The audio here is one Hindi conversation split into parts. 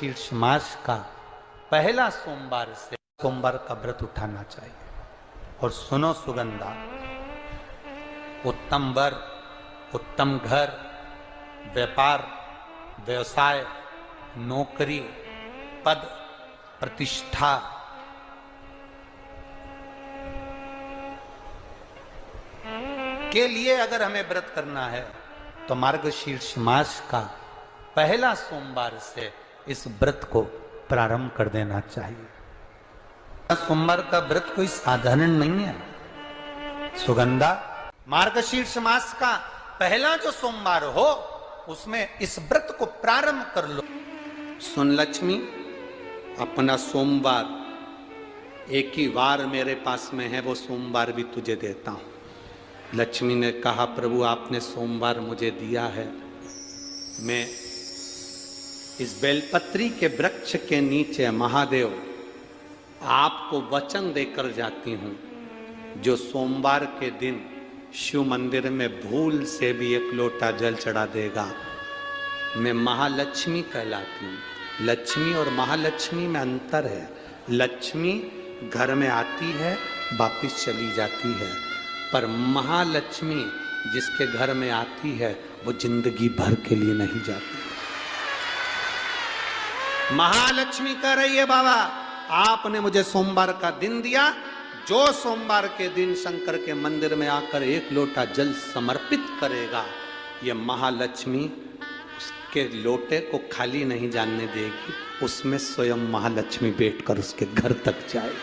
मार्गशीर्ष मास का पहला सोमवार से सोमवार का व्रत उठाना चाहिए। और सुनो सुगंधा, उत्तम वर, उत्तम घर, व्यापार, व्यवसाय, नौकरी, पद, प्रतिष्ठा, के लिए अगर हमें व्रत करना है तो मार्गशीर्ष मास का पहला सोमवार से इस व्रत को प्रारंभ कर देना चाहिए। सोमवार का व्रत कोई साधारण नहीं है सुगंधा। मार्गशीर्ष मास का पहला जो सोमवार हो उसमें इस व्रत को प्रारंभ कर लो। सुन लक्ष्मी, अपना सोमवार एक ही वार मेरे पास में है, वो सोमवार भी तुझे देता हूं। लक्ष्मी ने कहा, प्रभु आपने सोमवार मुझे दिया है, मैं इस बेलपत्री के वृक्ष के नीचे महादेव आपको वचन देकर जाती हूं, जो सोमवार के दिन शिव मंदिर में भूल से भी एक लोटा जल चढ़ा देगा, मैं महालक्ष्मी कहलाती हूं। लक्ष्मी और महालक्ष्मी में अंतर है। लक्ष्मी घर में आती है, वापिस चली जाती है, पर महालक्ष्मी जिसके घर में आती है वो जिंदगी भर के लिए नहीं जाती। महालक्ष्मी कह रही है, बाबा आपने मुझे सोमवार का दिन दिया, जो सोमवार के दिन शंकर के मंदिर में आकर एक लोटा जल समर्पित करेगा, ये महालक्ष्मी उसके लोटे को खाली नहीं जाने देगी, उसमें स्वयं महालक्ष्मी बैठकर उसके घर तक जाए,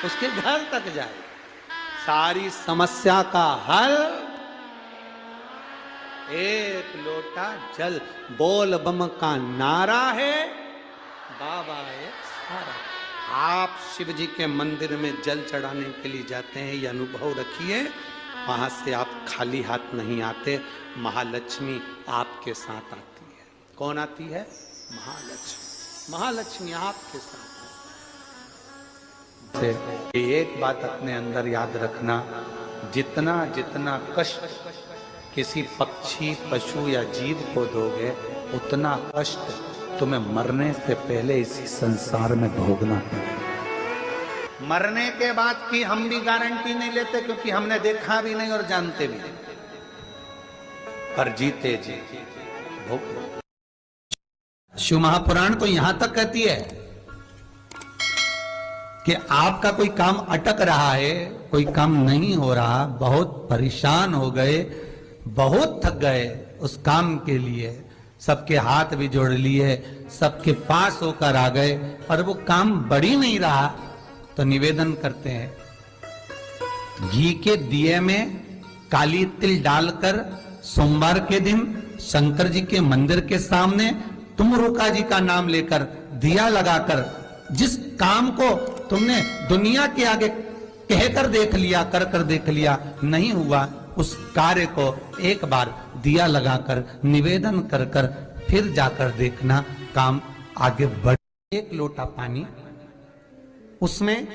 उसके घर तक जाए। सारी समस्या का हल एक लोटा जल, बोल बम का नारा है, बाबा एक सारा। आप शिव जी के मंदिर में जल चढ़ाने के लिए जाते हैं, ये अनुभव रखिए, वहां से आप खाली हाथ नहीं आते, महालक्ष्मी आपके साथ आती है। कौन आती है? महालक्ष्मी। महालक्ष्मी आपके साथ। एक बात अपने अंदर याद रखना, जितना जितना कष्ट किसी पक्षी, पशु या जीव को दोगे, उतना कष्ट तुम्हें मरने से पहले इसी संसार में भोगना पड़ेगा। मरने के बाद की हम भी गारंटी नहीं लेते, क्योंकि हमने देखा भी नहीं और जानते भी नहीं, पर जीते जी भोग। शिव महापुराण तो यहां तक कहती है कि आपका कोई काम अटक रहा है, कोई काम नहीं हो रहा, बहुत परेशान हो गए, बहुत थक गए उस काम के लिए, सबके हाथ भी जोड़ लिए, सबके पास होकर आ गए, और वो काम बढ़ ही नहीं रहा, तो निवेदन करते हैं घी के दिए में काली तिल डालकर सोमवार के दिन शंकर जी के मंदिर के सामने तुम रुका जी का नाम लेकर दिया लगाकर, जिस काम को तुमने दुनिया के आगे कहकर देख लिया, कर कर देख लिया, नहीं हुआ, उस कार्य को एक बार दिया लगाकर निवेदन कर कर फिर जाकर देखना, काम आगे बढ़। एक लोटा पानी, उसमें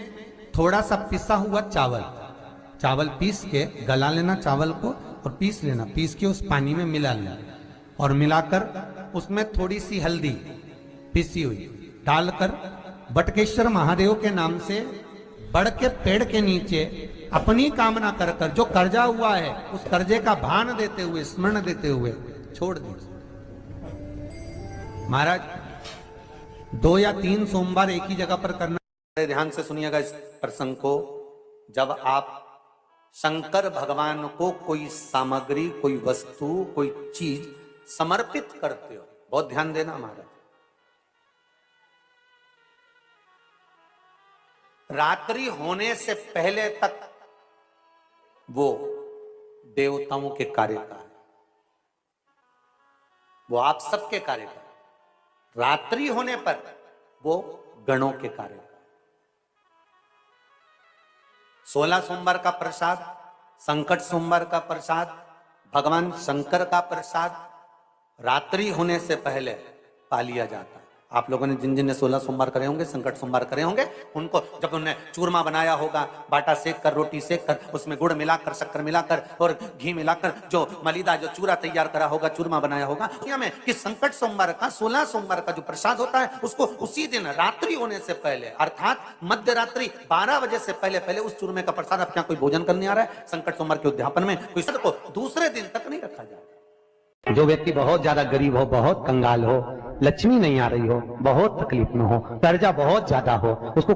थोड़ा सा पिसा हुआ चावल, चावल पीस के गला लेना चावल को, और पीस लेना, पीस के उस पानी में मिला लेना, और मिलाकर उसमें थोड़ी सी हल्दी पिसी हुई डालकर बटकेश्वर महादेव के नाम से बड़ के पेड़ के नीचे अपनी कामना कर कर, जो कर्जा हुआ है उस कर्जे का भान देते हुए, स्मरण देते हुए छोड़ दीजिए। महाराज 2 या 3 सोमवार एक ही जगह पर करना। ध्यान से सुनिएगा इस प्रसंग को। जब आप शंकर भगवान को कोई सामग्री, कोई वस्तु, कोई चीज समर्पित करते हो, बहुत ध्यान देना महाराज, रात्रि होने से पहले तक वो देवताओं के कार्य का है, वो आप सबके कार्य का है। रात्रि होने पर वो गणों के कार्य का है। 16 सोमवार का प्रसाद, संकट सोमवार का प्रसाद, भगवान शंकर का प्रसाद रात्रि होने से पहले पा लिया जाता है। आप लोगों ने जिन जिन ने 16 सोमवार करे होंगे, संकट सोमवार करे होंगे, उनको जब उन्होंने चूरमा बनाया होगा, बाटा सेक कर, रोटी सेक कर, उसमें गुड़ मिलाकर, शक्कर मिलाकर और घी मिलाकर जो मलीदा जो चूरा तैयार करा होगा, चूरमा बनाया होगा, में कि संकट सोमवार का 16 सोमवार का जो प्रसाद होता है उसको उसी दिन रात्रि होने से पहले अर्थात मध्य रात्रि 12 बजे से पहले पहले उस चूरमे का प्रसाद, अब क्या कोई भोजन करने आ रहा है संकट सोमवार के उद्यापन में, कोई को दूसरे दिन तक नहीं रखा जाए। जो व्यक्ति बहुत ज्यादा गरीब हो, बहुत कंगाल हो, लक्ष्मी नहीं आ रही हो, बहुत तकलीफ में हो, कर्जा बहुत ज्यादा हो, उसको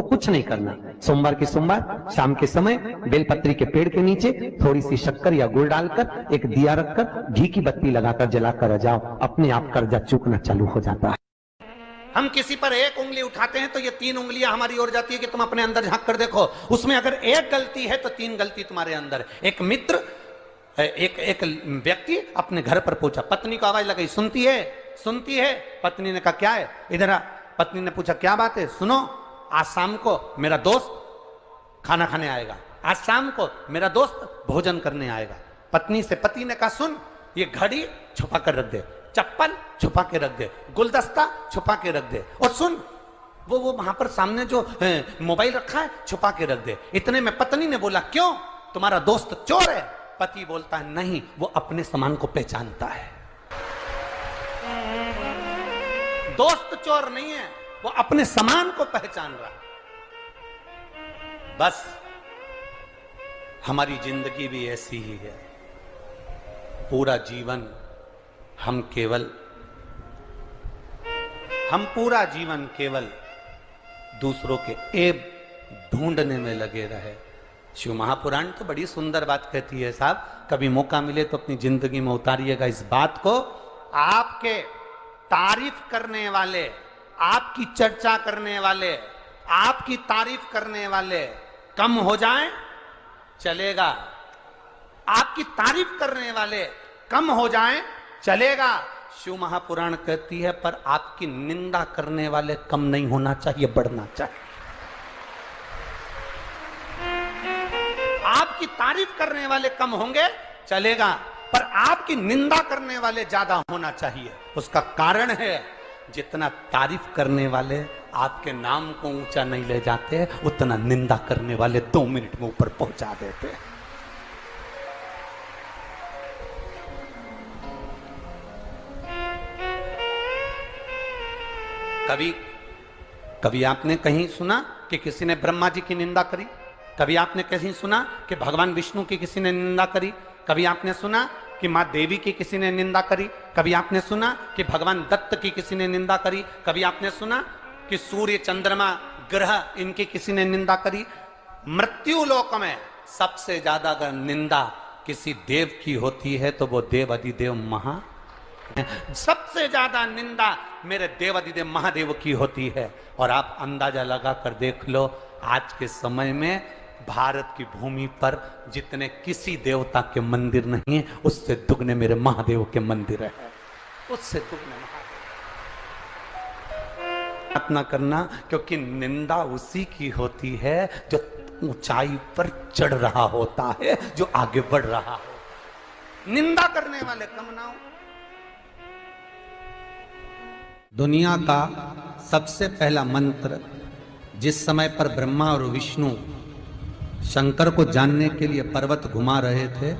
कुछ नहीं करना। सोमवार की सोमवार शाम के समय बेलपत्री के पेड़ के नीचे थोड़ी सी शक्कर या गुड़ डालकर एक दिया रखकर घी की बत्ती लगाकर जलाकर जाओ, अपने आप कर्जा चूकना चालू हो जाता है। हम किसी पर एक उंगली उठाते हैं तो ये 3 उंगलियां हमारी ओर जाती है कि तुम अपने अंदर झांक कर देखो, उसमें अगर एक गलती है तो 3 गलती तुम्हारे अंदर। एक मित्र, एक व्यक्ति अपने घर पर पहुंचा, पत्नी को आवाज लगाई, सुनती है। पत्नी ने कहा क्या है, इधर आ। पत्नी ने पूछा क्या बात है, सुनो, आज शाम को मेरा दोस्त खाना खाने आएगा, आज शाम को मेरा दोस्त भोजन करने आएगा। पत्नी से पति ने कहा सुन, ये घड़ी छुपा कर रख दे, चप्पल छुपा के रख दे, गुलदस्ता छुपा के रख दे, और सुन वो वहां पर सामने जो मोबाइल रखा है छुपा के रख दे। इतने में पत्नी ने बोला क्यों, तुम्हारा दोस्त चोर है? पति बोलता है नहीं, वो अपने सामान को पहचानता है, दोस्त चोर नहीं है, वो अपने सामान को पहचान रहा है। बस हमारी जिंदगी भी ऐसी ही है, पूरा जीवन हम पूरा जीवन केवल दूसरों के ऐब ढूंढने में लगे रहे। शिव महापुराण तो बड़ी सुंदर बात कहती है साहब, कभी मौका मिले तो अपनी जिंदगी में उतारिएगा इस बात को। आपके तारीफ करने वाले, आपकी चर्चा करने वाले, आपकी तारीफ करने वाले कम हो जाएं चलेगा, आपकी तारीफ करने वाले कम हो जाएं चलेगा। शिव महापुराण कहती है पर आपकी निंदा करने वाले कम नहीं होना चाहिए, बढ़ना चाहिए। आपकी तारीफ करने वाले कम होंगे चलेगा, पर आपकी निंदा करने वाले ज्यादा होना चाहिए। उसका कारण है जितना तारीफ करने वाले आपके नाम को ऊंचा नहीं ले जाते, उतना निंदा करने वाले 2 मिनट में ऊपर पहुंचा देते हैं। कभी आपने कहीं सुना कि किसी ने ब्रह्मा जी की निंदा करी? कभी आपने कहीं सुना कि भगवान विष्णु की किसी ने निंदा करी? कभी आपने सुना कि मां देवी की किसी ने निंदा करी? कभी आपने सुना कि भगवान दत्त की किसी ने निंदा करी? कभी आपने सुना कि सूर्य, चंद्रमा, ग्रह इनकी किसी ने निंदा करी? मृत्यु लोक में सबसे ज्यादा अगर निंदा किसी देव की होती है तो वो देव अधिदेव महा, सबसे ज्यादा निंदा मेरे देव अधिदेव महादेव की होती है। और आप अंदाजा लगा कर देख लो, आज के समय में भारत की भूमि पर जितने किसी देवता के मंदिर नहीं है, उससे दुगने मेरे महादेव के मंदिर है, उससे दुगने महादेव। प्रार्थना करना, क्योंकि निंदा उसी की होती है जो ऊंचाई पर चढ़ रहा होता है, जो आगे बढ़ रहा हो। निंदा करने वाले कम ना हो। दुनिया का सबसे पहला मंत्र जिस समय पर ब्रह्मा और विष्णु शंकर को जानने के लिए पर्वत घुमा रहे थे,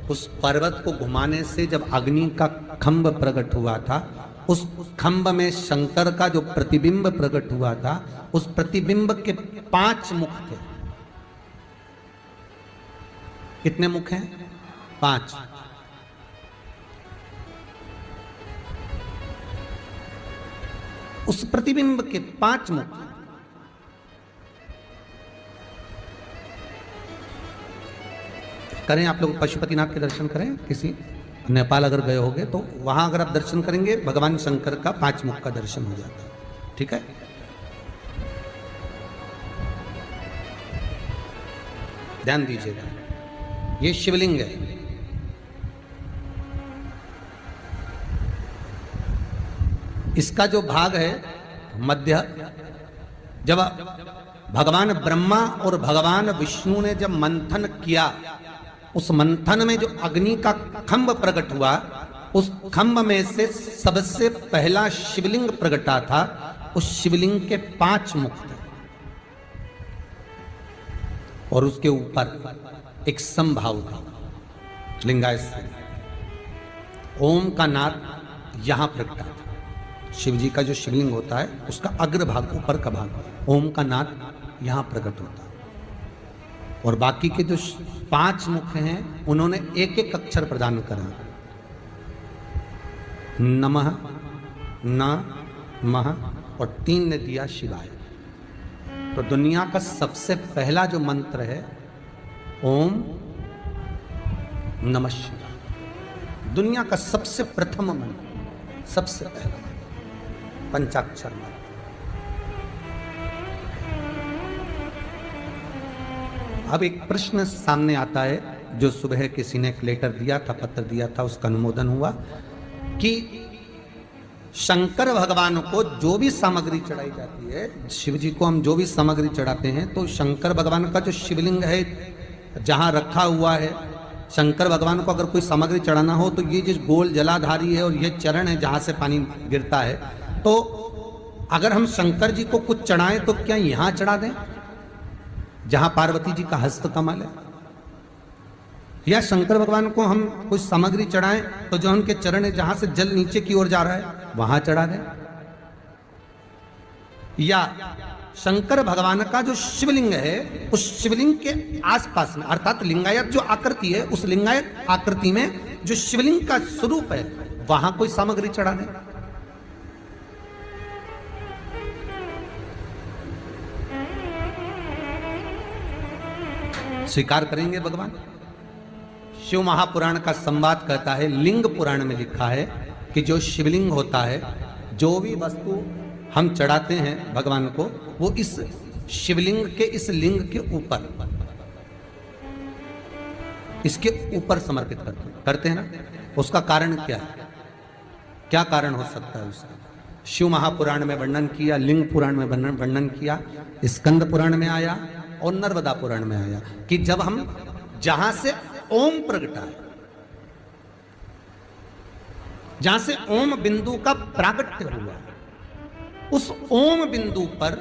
उस पर्वत को घुमाने से जब अग्नि का खंभ प्रकट हुआ था, उस खंभ में शंकर का जो प्रतिबिंब प्रकट हुआ था, उस प्रतिबिंब के 5 मुख थे। कितने मुख हैं? 5। उस प्रतिबिंब के 5 मुख, करें आप लोग पशुपतिनाथ के दर्शन करें, किसी नेपाल अगर गए होंगे तो वहां अगर आप दर्शन करेंगे भगवान शंकर का 5 मुख का दर्शन हो जाता है। ठीक है, ध्यान दीजिएगा, ये शिवलिंग है। इसका जो भाग है मध्य, जब भगवान ब्रह्मा और भगवान विष्णु ने जब मंथन किया, उस मंथन में जो अग्नि का खंभ प्रकट हुआ, उस खम्भ में से सबसे पहला शिवलिंग प्रगटा था। उस शिवलिंग के 5 मुख थे और उसके ऊपर एक समभाव था लिंगायत से। ओम का नाद यहां प्रगटा था। शिव जी का जो शिवलिंग होता है उसका अग्रभाग, ऊपर का भाग, ओम का नाद यहां प्रकट होता है। और बाकी के जो 5 मुख हैं उन्होंने एक एक अक्षर प्रदान करा। नमः, न, मह और 3 ने दिया शिवाय। तो दुनिया का सबसे पहला जो मंत्र है ओम नमः शिवाय, दुनिया का सबसे प्रथम मंत्र, सबसे पहला पंचाक्षर मंत्र। अब एक प्रश्न सामने आता है जो सुबह किसी ने एक लेटर दिया था, पत्र दिया था, उसका अनुमोदन हुआ कि शंकर भगवान को जो भी सामग्री चढ़ाई जाती है, शिव जी को हम जो भी सामग्री चढ़ाते हैं, तो शंकर भगवान का जो शिवलिंग है जहां रखा हुआ है, शंकर भगवान को अगर कोई सामग्री चढ़ाना हो तो ये जो गोल जलाधारी है और ये चरण है जहां से पानी गिरता है, तो अगर हम शंकर जी को कुछ चढ़ाएं तो क्या यहां चढ़ा दें जहां पार्वती जी का हस्त कमल है, या शंकर भगवान को हम कुछ सामग्री चढ़ाएं तो जो उनके चरण है जहां से जल नीचे की ओर जा रहा है वहां चढ़ा दें, या शंकर भगवान का जो शिवलिंग है उस शिवलिंग के आसपास में, अर्थात लिंगायत जो आकृति है उस लिंगायत आकृति में जो शिवलिंग का स्वरूप है वहां कोई सामग्री चढ़ा दें। स्वीकार करेंगे भगवान? शिव महापुराण का संवाद कहता है, लिंग पुराण में लिखा है कि जो शिवलिंग होता है, जो भी वस्तु हम चढ़ाते हैं भगवान को, वो इस शिवलिंग के इस लिंग के ऊपर, इसके ऊपर समर्पित करते हैं ना। उसका कारण क्या है? क्या कारण हो सकता है उसका? शिव महापुराण में वर्णन किया, लिंग पुराण में वर्णन किया, स्कंद पुराण में आया और नर्मदा पुराण में आया कि जब हम जहां से ओम प्रगटा है, जहां से ओम बिंदु का प्रागट्य हुआ, उस ओम बिंदु पर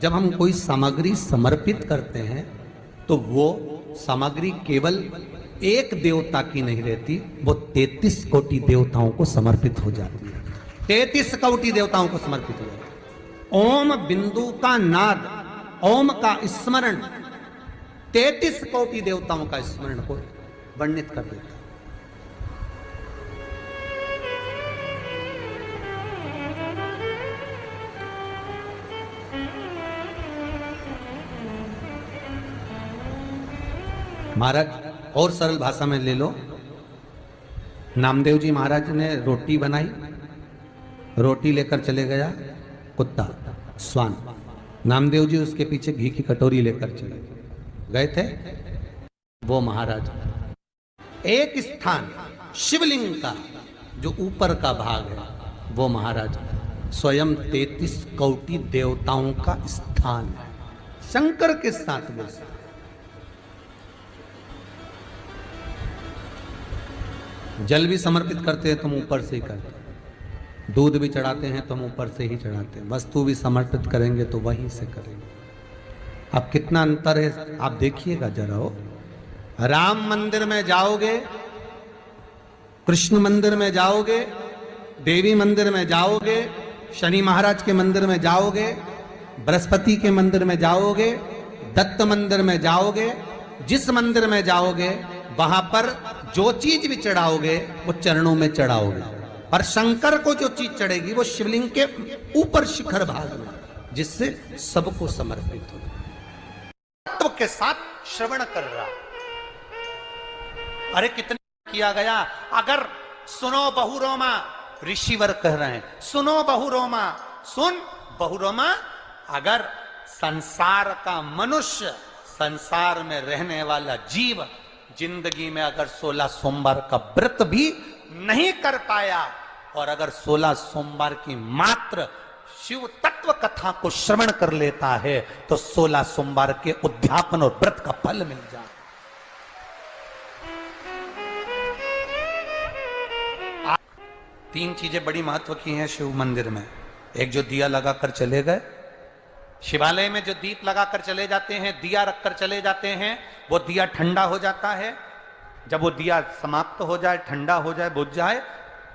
जब हम कोई सामग्री समर्पित करते हैं तो वो सामग्री केवल एक देवता की नहीं रहती, वो 33 कोटि देवताओं को समर्पित हो जाती है। 33 कोटि देवताओं को समर्पित हो जाती है। ओम बिंदु का नाद, ओम का स्मरण 33 कोटि देवताओं का स्मरण को वर्णित कर देता है। महाराज और सरल भाषा में ले लो, नामदेव जी महाराज ने रोटी बनाई, रोटी लेकर चले गया कुत्ता, स्वान, नामदेव जी उसके पीछे घी की कटोरी लेकर चले गए थे। वो महाराज एक स्थान शिवलिंग का जो ऊपर का भाग है, वो महाराज स्वयं 33 कोटि देवताओं का स्थान है, शंकर के साथ में। जल भी समर्पित करते हैं तो हम ऊपर से ही करते हैं, दूध भी चढ़ाते हैं तो हम ऊपर से ही चढ़ाते हैं, वस्तु भी समर्पित करेंगे तो वहीं से करेंगे। अब कितना अंतर है आप देखिएगा जरा। हो राम मंदिर में जाओगे, कृष्ण मंदिर में जाओगे, देवी मंदिर में जाओगे, शनि महाराज के मंदिर में जाओगे, बृहस्पति के मंदिर में जाओगे, दत्त मंदिर में जाओगे, जिस मंदिर में जाओगे वहां पर जो चीज भी चढ़ाओगे वो चरणों में चढ़ाओगे, पर शंकर को जो चीज चढ़ेगी वो शिवलिंग के ऊपर शिखर भाग में, जिससे सबको समर्पित हो। तत्व के साथ श्रवण कर रहा, अरे कितने किया गया। अगर सुनो बहुरोमा, ऋषिवर कह रहे हैं, सुनो बहुरोमा, सुन बहुरोमा। अगर संसार का मनुष्य, संसार में रहने वाला जीव जिंदगी में अगर 16 सोमवार का व्रत भी नहीं कर पाया और अगर 16 सोमवार की मात्र शिव तत्व कथा को श्रवण कर लेता है तो 16 सोमवार के उद्यापन और व्रत का फल मिल जाए। तीन चीजें बड़ी महत्व की हैं शिव मंदिर में। एक जो दिया लगाकर चले गए, शिवालय में जो दीप लगाकर चले जाते हैं, दिया रखकर चले जाते हैं, वो दिया ठंडा हो जाता है। जब वो दिया समाप्त हो जाए, ठंडा हो जाए, बुझ जाए,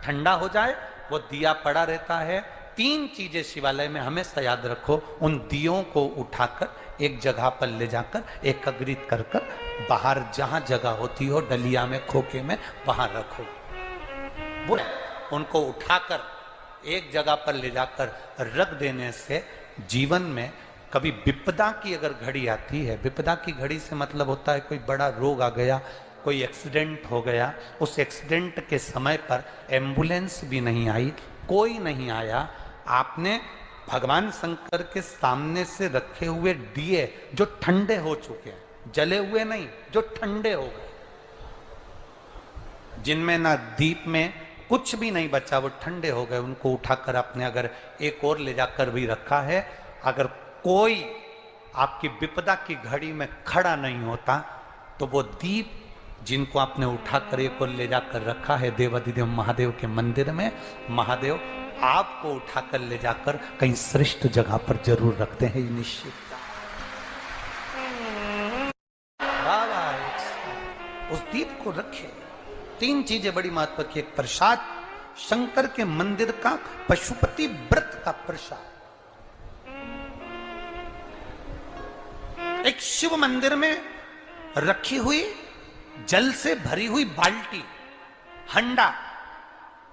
ठंडा हो जाए, वो दिया पड़ा रहता है। तीन चीजें शिवालय में हमेशा याद रखो। उन दियों को उठाकर एक जगह पर ले जाकर एकत्रित कर कर बाहर जहां जगह होती हो, डलिया में, खोखे में, वहां रखो। वो उनको उठाकर एक जगह पर ले जाकर रख देने से जीवन में कभी विपदा की अगर घड़ी आती है, विपदा की घड़ी से मतलब होता है कोई बड़ा रोग आ गया, कोई एक्सीडेंट हो गया, उस एक्सीडेंट के समय पर एम्बुलेंस भी नहीं आई, कोई नहीं आया, आपने भगवान शंकर के सामने से रखे हुए दिए जो ठंडे हो चुके हैं, जले हुए नहीं, जो ठंडे हो गए, जिनमें ना दीप में कुछ भी नहीं बचा, वो ठंडे हो गए, उनको उठाकर आपने अगर एक और ले जाकर भी रखा है, अगर कोई आपकी विपदा की घड़ी में खड़ा नहीं होता तो वो दीप जिनको आपने उठाकर एक और ले जाकर रखा है देवाधिदेव महादेव के मंदिर में, महादेव आपको उठाकर ले जाकर कहीं श्रेष्ठ जगह पर जरूर रखते हैं, ये निश्चित। उस दीप को रखे। तीन चीजें बड़ी महत्व की। एक प्रसाद, शंकर के मंदिर का पशुपति व्रत का प्रसाद। एक शिव मंदिर में रखी हुई जल से भरी हुई बाल्टी, हंडा।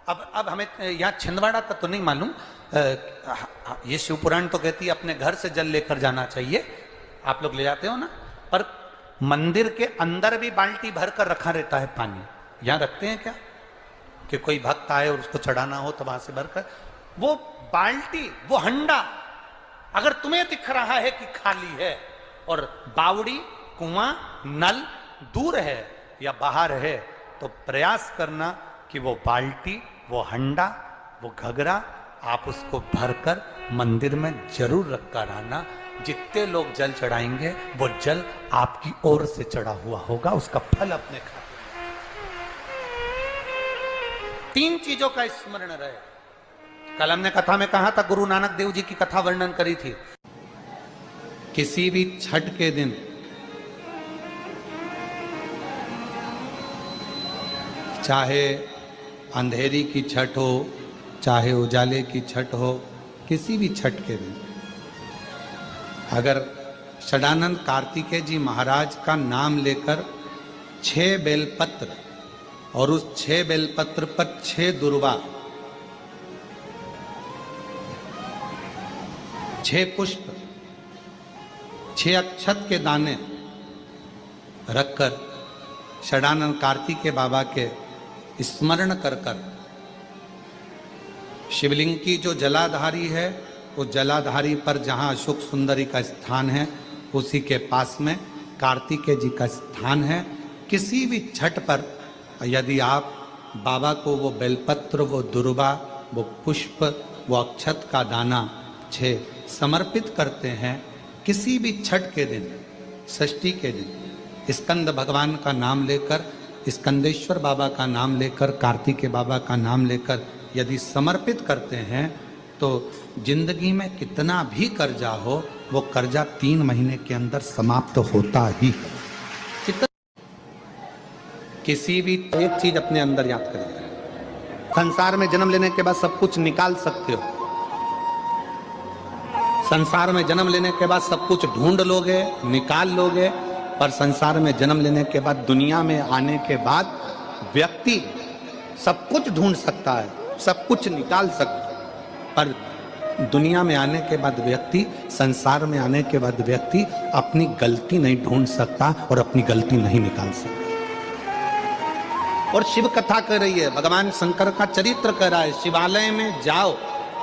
अब हमें यहां छिंदवाड़ा का तो नहीं मालूम, ये शिव पुराण तो कहती है अपने घर से जल लेकर जाना चाहिए, आप लोग ले जाते हो ना, पर मंदिर के अंदर भी बाल्टी भरकर रखा रहता है पानी। यहां रखते हैं क्या कि कोई भक्त आए और उसको चढ़ाना हो तो वहां से भरकर, वो बाल्टी, वो हंडा अगर तुम्हें दिख रहा है कि खाली है और बावड़ी, कुआं, नल दूर है या बाहर है, तो प्रयास करना कि वो बाल्टी, वो हंडा, वो घगरा आप उसको भरकर मंदिर में जरूर रखकर आना। जितने लोग जल चढ़ाएंगे वो जल आपकी ओर से चढ़ा हुआ होगा, उसका फल अपने खाते। तीन चीजों का स्मरण रहे। कल हमने कथा में कहा था, गुरु नानक देव जी की कथा वर्णन करी थी। किसी भी छठ के दिन चाहे अंधेरी की छठ हो, चाहे उजाले की छठ हो, किसी भी छठ के दिन अगर षडानंद कार्तिकेय जी महाराज का नाम लेकर 6 बेलपत्र और उस 6 बेलपत्र पर 6 दुर्वा, 6 पुष्प, 6 अक्षत के दाने रखकर षडानंद कार्तिकेय बाबा के स्मरण कर कर शिवलिंग की जो जलाधारी है, उस जलाधारी पर जहाँ अशोक सुंदरी का स्थान है उसी के पास में कार्तिकेय जी का स्थान है। किसी भी छठ पर यदि आप बाबा को वो बेलपत्र, वो दुर्वा, वो पुष्प, वो अक्षत का दाना 6 समर्पित करते हैं, किसी भी छठ के दिन, षष्ठी के दिन स्कंद भगवान का नाम लेकर, स्कंदेश्वर बाबा का नाम लेकर, कार्तिकेय बाबा का नाम लेकर यदि समर्पित करते हैं तो जिंदगी में कितना भी कर्जा हो, वो कर्जा 3 महीने के अंदर समाप्त होता ही है। किसी भी एक चीज अपने अंदर याद करें, संसार में जन्म लेने के बाद सब कुछ निकाल सकते हो, संसार में जन्म लेने के बाद सब कुछ ढूंढ लोगे, निकाल लोगे, पर संसार में जन्म लेने के बाद, दुनिया में आने के बाद व्यक्ति सब कुछ ढूंढ सकता है, सब कुछ निकाल सकता है, पर दुनिया में आने के बाद व्यक्ति, संसार में आने के बाद व्यक्ति अपनी गलती नहीं ढूंढ सकता और अपनी गलती नहीं निकाल सकता। और शिव कथा कर रही है, भगवान शंकर का चरित्र कर रहा है। शिवालय में जाओ,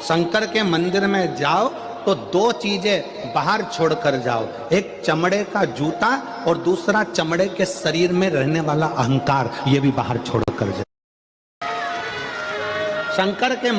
शंकर के मंदिर में जाओ तो 2 चीजें बाहर छोड़कर जाओ, एक चमड़े का जूता और दूसरा चमड़े के शरीर में रहने वाला अहंकार, ये भी बाहर छोड़कर जाओ। शंकर के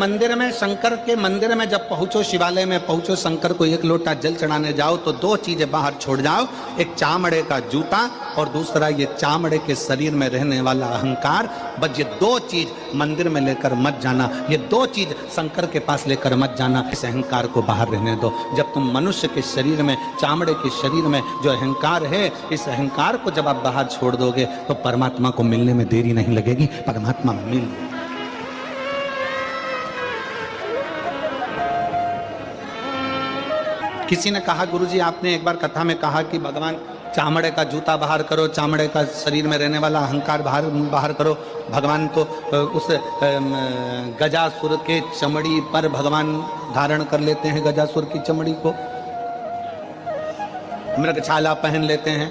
मंदिर में जब पहुंचो, शिवालय में पहुंचो, शंकर को एक लोटा जल चढ़ाने जाओ तो दो चीजें बाहर छोड़ जाओ, एक चामड़े का जूता और दूसरा ये चामड़े के शरीर में रहने वाला अहंकार। बस ये दो चीज मंदिर में लेकर मत जाना, ये दो चीज शंकर के पास लेकर मत जाना। इस अहंकार को बाहर रहने दो। जब तुम मनुष्य के शरीर में, चामड़े के शरीर में जो अहंकार है, इस अहंकार को जब आप बाहर छोड़ दोगे तो परमात्मा को मिलने में देरी नहीं लगेगी, परमात्मा मिल। किसी ने कहा, गुरुजी आपने एक बार कथा में कहा कि भगवान चामड़े का जूता बाहर करो, चामड़े का शरीर में रहने वाला अहंकार बाहर करो। भगवान तो उस गजासुर के चमड़ी पर भगवान धारण कर लेते हैं, गजासुर की चमड़ी को मृगछाला पहन लेते हैं।